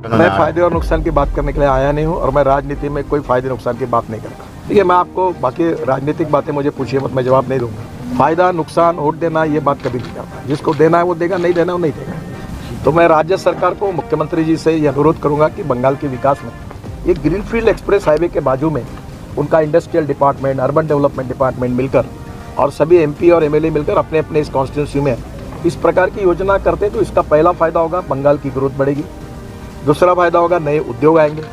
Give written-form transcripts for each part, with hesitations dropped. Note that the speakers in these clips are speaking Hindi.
मैं फायदे और नुकसान की बात करने के लिए आया नहीं हूँ और मैं राजनीति में कोई फायदे नुकसान की बात नहीं करता। ठीक है, मैं आपको बाकी राजनीतिक बातें मुझे पूछिए मत, मैं जवाब नहीं दूंगा। फायदा नुकसान वोट देना ये बात कभी नहीं करता। जिसको देना है वो देगा, नहीं देना वो नहीं देगा। तो मैं राज्य सरकार को, मुख्यमंत्री जी से ये अनुरोध करूंगा कि बंगाल के विकास में ये ग्रीनफील्ड एक्सप्रेस हाईवे के बाजू में उनका industrial department, urban development department मिलकर और सभी MP और MLA मिलकर अपने अपने इस कॉन्स्टिट्यूंसी में इस प्रकार की योजना करते तो इसका पहला फायदा होगा बंगाल की ग्रोथ बढ़ेगी, दूसरा फायदा होगा नए उद्योग आएंगे,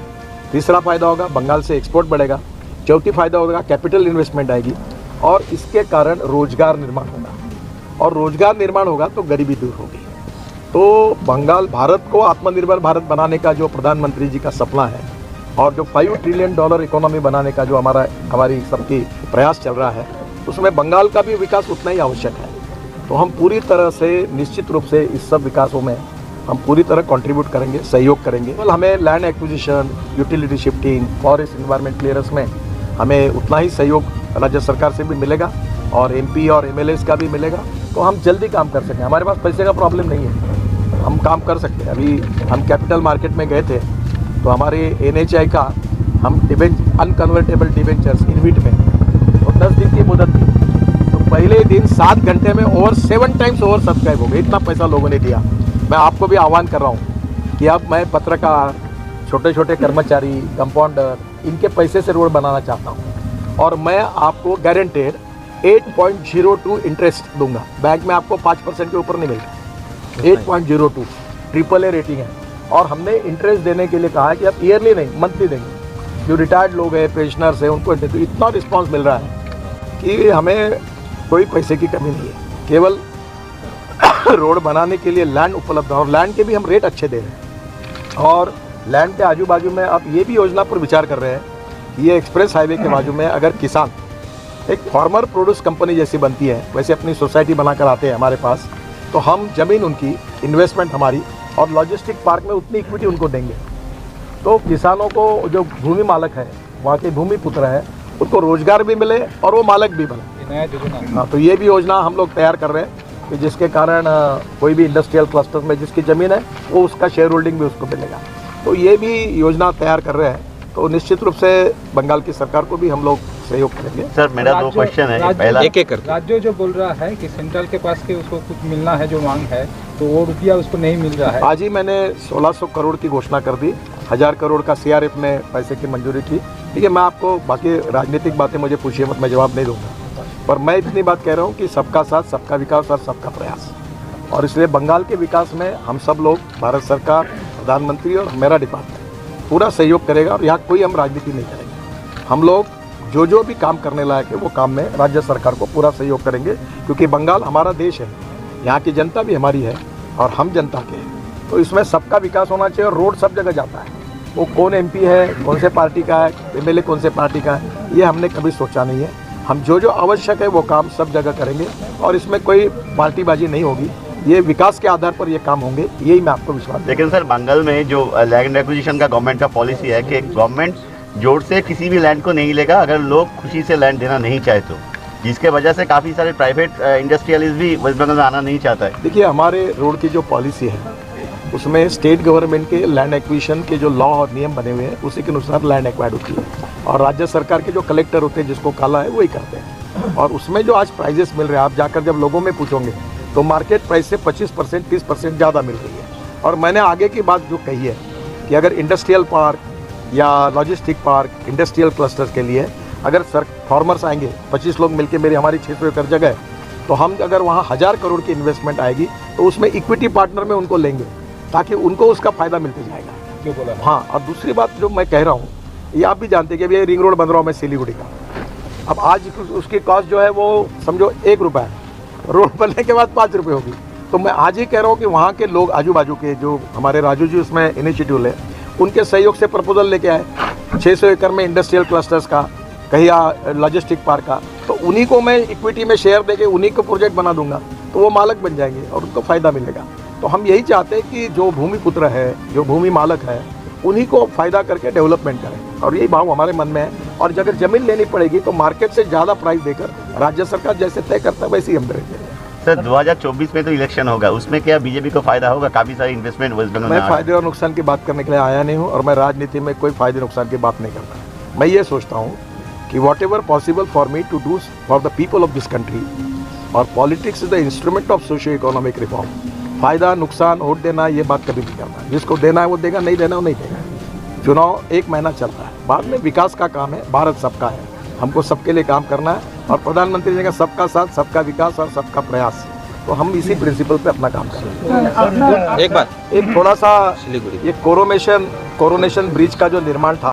तीसरा फायदा होगा बंगाल से एक्सपोर्ट बढ़ेगा, चौथी फायदा होगा कैपिटल इन्वेस्टमेंट आएगी और इसके कारण रोजगार निर्माण होगा और रोजगार निर्माण होगा तो गरीबी दूर होगी। तो बंगाल भारत को आत्मनिर्भर भारत बनाने का जो प्रधानमंत्री जी का सपना है और जो $5 ट्रिलियन इकोनॉमी बनाने का जो हमारी सबकी प्रयास चल रहा है, उसमें बंगाल का भी विकास उतना ही आवश्यक है। तो हम पूरी तरह से निश्चित रूप से इस सब विकासों में हम पूरी तरह कंट्रीब्यूट करेंगे, सहयोग करेंगे। हमें land acquisition, utility shifting, forest environment clearance में हमें उतना ही सहयोग राज्य सरकार से भी मिलेगा और MP और MLAs का भी मिलेगा। तो हम जल्दी काम कर सकें, हमारे पास पैसे का प्रॉब्लम नहीं है, हम काम कर सकते हैं। अभी हम कैपिटल मार्केट में गए थे तो हमारे NHI का हम अनकन्वर्टेबल डिबेंचर्स इनविट में और 10 दिन की मुदत थी, तो पहले दिन 7 घंटे में 7 टाइम्स ओवर सब्सक्राइब हो गए। इतना पैसा लोगों ने दिया। मैं आपको भी आह्वान कर रहा हूँ कि अब मैं पत्रकार, छोटे छोटे कर्मचारी, कंपाउंडर, इनके पैसे से रोड बनाना चाहता हूँ और मैं आपको गारंटेड 8.02 इंटरेस्ट दूंगा। बैंक में आपको 5% के ऊपर नहीं मिलेगा। 8.02 AAA रेटिंग है और हमने इंटरेस्ट देने के लिए कहा है कि आप ईयरली नहीं, मंथली देंगे। जो रिटायर्ड लोग हैं, पेंशनर्स हैं, उनको तो इतना रिस्पांस मिल रहा है कि हमें कोई पैसे की कमी नहीं है। केवल रोड बनाने के लिए लैंड उपलब्ध है और लैंड के भी हम रेट अच्छे दे रहे हैं और लैंड के आजू बाजू में आप ये भी योजना पर विचार कर रहे हैं कि ये एक्सप्रेस हाईवे के बाजू में अगर किसान एक फार्मर प्रोड्यूस कंपनी जैसी बनती है, वैसे अपनी सोसाइटी बनाकर आते हैं हमारे पास, तो हम ज़मीन उनकी, इन्वेस्टमेंट हमारी और लॉजिस्टिक पार्क में उतनी इक्विटी उनको देंगे। तो किसानों को, जो भूमि मालक है, वहाँ के भूमि पुत्र है, उनको रोजगार भी मिले और वो मालक भी बने। हाँ, तो ये भी योजना हम लोग तैयार कर रहे हैं कि जिसके कारण कोई भी इंडस्ट्रियल क्लस्टर में जिसकी ज़मीन है वो उसका शेयर होल्डिंग भी उसको मिलेगा। तो ये भी योजना तैयार कर रहे हैं। तो निश्चित रूप से बंगाल की सरकार को भी हम लोग सहयोग करेंगे। सर, मेरा 2 क्वेश्चन है। पहला, एक राज्य जो बोल रहा है कि सेंट्रल के पास के उसको कुछ मिलना है, जो मांग है, तो वो रुपया उसको नहीं मिल रहा है। आज ही मैंने 1600 करोड़ की घोषणा कर दी, 1000 करोड़ का CRF में पैसे की मंजूरी की। ठीक है, मैं आपको बाकी राजनीतिक बातें मुझे पूछिए मत, मैं जवाब नहीं दूंगा, पर मैं इतनी बात कह रहा हूँ कि सबका साथ, सबका विकास और सबका प्रयास। और इसलिए बंगाल के विकास में हम सब लोग, भारत सरकार, प्रधानमंत्री और मेरा डिपार्टमेंट पूरा सहयोग करेगा और यहाँ कोई हम राजनीति नहीं करेंगे। हम लोग जो भी काम करने लायक है वो काम में राज्य सरकार को पूरा सहयोग करेंगे, क्योंकि बंगाल हमारा देश है, यहाँ की जनता भी हमारी है और हम जनता के हैं। तो इसमें सबका विकास होना चाहिए और रोड सब जगह जाता है। वो कौन MP है, कौन से पार्टी का है, MLA कौन से पार्टी का है, ये हमने कभी सोचा नहीं है। हम जो आवश्यक है वो काम सब जगह करेंगे और इसमें कोई पार्टीबाजी नहीं होगी। ये विकास के आधार पर ये काम होंगे, यही मैं आपको विश्वास। लेकिन सर, बंगाल में जो लैंड एक्विजिशन का गवर्नमेंट का पॉलिसी है कि गवर्नमेंट जोर से किसी भी लैंड को नहीं लेगा अगर लोग खुशी से लैंड देना नहीं चाहे तो, जिसके वजह से काफ़ी सारे प्राइवेट इंडस्ट्रियलिस्ट भी वेस्ट बंगाल में आना नहीं चाहता है। देखिए, हमारे रोड की जो पॉलिसी है उसमें स्टेट गवर्नमेंट के लैंड एक्विजिशन के जो लॉ और नियम बने हुए हैं उसी के अनुसार लैंड एक्वायर्ड होती है और राज्य सरकार के जो कलेक्टर होते हैं, जिसको काला है, वही करते हैं। और उसमें जो आज प्राइजेस मिल रहे हैं, आप जाकर जब लोगों में पूछोगे तो मार्केट प्राइस से 25%, 30% ज़्यादा मिल रही है। और मैंने आगे की बात जो कही है कि अगर इंडस्ट्रियल पार्क या लॉजिस्टिक पार्क, इंडस्ट्रियल क्लस्टर्स के लिए अगर फार्मर्स आएंगे, 25 लोग मिलके, मेरी हमारी 600 एकड़ जगह है, तो हम अगर वहाँ 1000 करोड़ की इन्वेस्टमेंट आएगी तो उसमें इक्विटी पार्टनर में उनको लेंगे ताकि उनको उसका फायदा मिलते जाएगा। जो बोला हाँ, और दूसरी बात जो मैं कह रहा हूँ, ये आप भी जानते हैं कि अभी ये रिंग रोड बन रहा हूँ मैं सिलीगुड़ी का। अब आज उसकी कॉस्ट जो है वो समझो 1 रुपया है, रोड बनने के बाद 5 रुपये होगी। तो मैं आज ही कह रहा हूँ कि वहाँ के लोग, आजू बाजू के जो हमारे राजू जी उसमें इनिशिएटिव ले, उनके सहयोग से प्रपोजल लेके आए 600 एकड़ में इंडस्ट्रियल क्लस्टर्स का, कहीं लॉजिस्टिक पार्क का, तो उन्हीं को मैं इक्विटी में शेयर देके उन्हीं को प्रोजेक्ट बना दूंगा, तो वो मालक बन जाएंगे और उनको फ़ायदा मिलेगा। तो हम यही चाहते हैं कि जो भूमि पुत्र है, जो भूमि मालक है, उन्हीं को फ़ायदा करके डेवलपमेंट करें और यही भाव हमारे मन में है। और अगर ज़मीन लेनी पड़ेगी तो मार्केट से ज़्यादा प्राइस देकर राज्य सरकार जैसे तय करता है वैसे ही हम करेंगे। सर 2024 में तो इलेक्शन होगा, उसमें क्या बीजेपी को फायदा होगा? काफी सारी इन्वेस्टमेंट वेस्ट बंगाल में मैं आ रही है। फायदे और नुकसान की बात करने के लिए आया नहीं हूँ और मैं राजनीति में कोई फायदे नुकसान की बात नहीं करता। मैं ये सोचता हूँ कि whatever possible for me to do for the people of this country, और politics is the instrument of socio economic reform. फायदा नुकसान वोट देना ये बात कभी नहीं करना। जिसको देना है वो देगा, नहीं देना वो नहीं देगा। चुनाव 1 महीना चल रहा है, बाद में विकास का काम है, भारत सबका है, हमको सबके लिए काम करना है। और प्रधानमंत्री जी का सबका साथ, सबका विकास और सबका प्रयास, तो हम इसी प्रिंसिपल पे अपना काम कर रहे हैं। एक बात एक थोड़ा सा ये कोरोनेशन ब्रिज का जो निर्माण था